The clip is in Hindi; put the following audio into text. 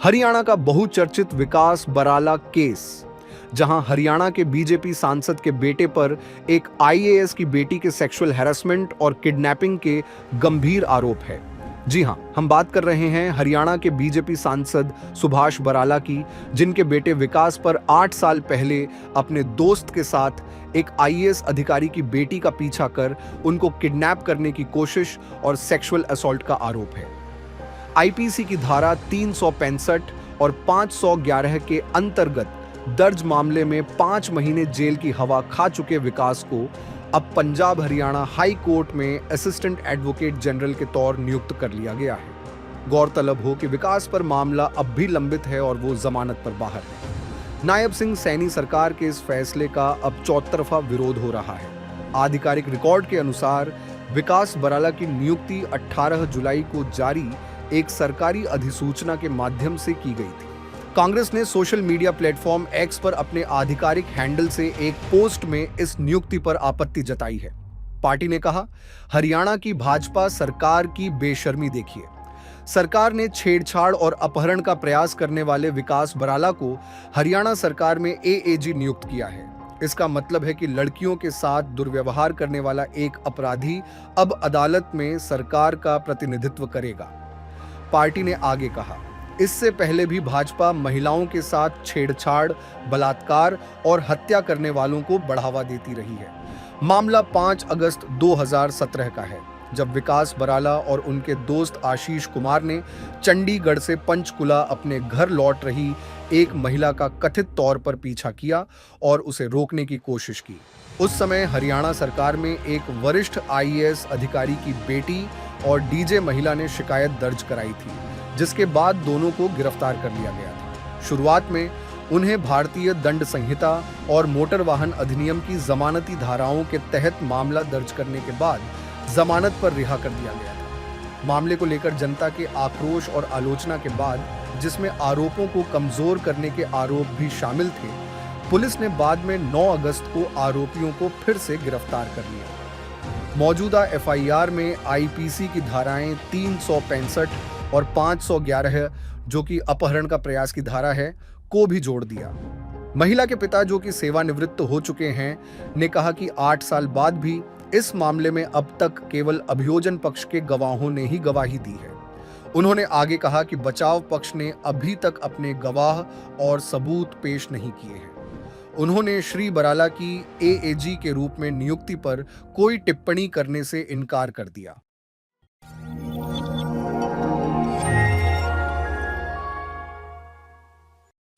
हरियाणा का बहुचर्चित विकास बराला केस, जहां हरियाणा के बीजेपी सांसद के बेटे पर एक आईएएस की बेटी के सेक्सुअल हैरेसमेंट और किडनैपिंग के गंभीर आरोप है। जी हां, हम बात कर रहे हैं हरियाणा के बीजेपी सांसद सुभाष बराला की, जिनके बेटे विकास पर 8 साल पहले अपने दोस्त के साथ एक आईएएस अधिकारी की बेटी का पीछा कर उनको किडनैप करने की कोशिश और सेक्सुअल असॉल्ट का आरोप है। आईपीसी की धारा 365 और 511 के अंतर्गत दर्ज मामले में 5 महीने जेल की हवा खा चुके विकास को अब पंजाब हरियाणा हाई कोर्ट में असिस्टेंट एडवोकेट जनरल के तौर नियुक्त कर लिया गया है। गौरतलब हो कि विकास पर मामला अब भी लंबित है और वो जमानत पर बाहर है। नायब सिंह सैनी सरकार के इस फैसले का अब चौतरफा विरोध हो रहा है। आधिकारिक रिकॉर्ड के अनुसार विकास बराला की नियुक्ति 18 जुलाई को जारी एक सरकारी अधिसूचना के माध्यम से की गई थी। कांग्रेस ने सोशल मीडिया प्लेटफॉर्म एक्स पर अपने आधिकारिक हैंडल से एक पोस्ट में इस नियुक्ति पर आपत्ति जताई है। पार्टी ने कहा, हरियाणा की भाजपा सरकार की बेशर्मी देखिए। सरकार ने छेड़छाड़ और अपहरण का प्रयास करने वाले विकास बराला को हरियाणा सरकार में एएजी नियुक्त किया है। इसका मतलब है कि लड़कियों के साथ दुर्व्यवहार करने वाला एक अपराधी अब अदालत में सरकार का प्रतिनिधित्व करेगा। पार्टी ने आगे कहा, इससे पहले भी भाजपा महिलाओं के साथ छेड़छाड़, बलात्कार और हत्या करने वालों को बढ़ावा देती रही है। मामला 5 अगस्त 2017 का है, जब विकास बराला और उनके दोस्त आशीष कुमार ने चंडीगढ़ से पंचकुला अपने घर लौट रही एक महिला का कथित तौर पर पीछा किया और उसे रोकने की कोशिश की। उस समय हरियाणा सरकार में एक वरिष्ठ आईएएस अधिकारी की बेटी और डीजे महिला ने शिकायत दर्ज कराई थी, जिसके बाद दोनों को गिरफ्तार कर लिया गया था। शुरुआत में उन्हें भारतीय दंड संहिता और मोटर वाहन अधिनियम की जमानती धाराओं के तहत मामला दर्ज करने के बाद जमानत पर रिहा कर दिया गया था। मामले को लेकर जनता के आक्रोश और आलोचना के बाद, जिसमें आरोपों को कमजोर करने के आरोप भी शामिल थे, पुलिस ने बाद में 9 अगस्त को आरोपियों को फिर से गिरफ्तार कर लिया। मौजूदा एफआईआर में आईपीसी की धाराएं 365 और 511, जो कि अपहरण का प्रयास की धारा है, को भी जोड़ दिया। महिला के पिता, जो कि सेवानिवृत्त हो चुके हैं, ने कहा कि 8 साल बाद भी इस मामले में अब तक केवल अभियोजन पक्ष के गवाहों ने ही गवाही दी है। उन्होंने आगे कहा कि बचाव पक्ष ने अभी तक अपने गवाह और सबूत पेश नहीं किए हैं। उन्होंने श्री बराला की एएजी के रूप में नियुक्ति पर कोई टिप्पणी करने से इनकार कर दिया।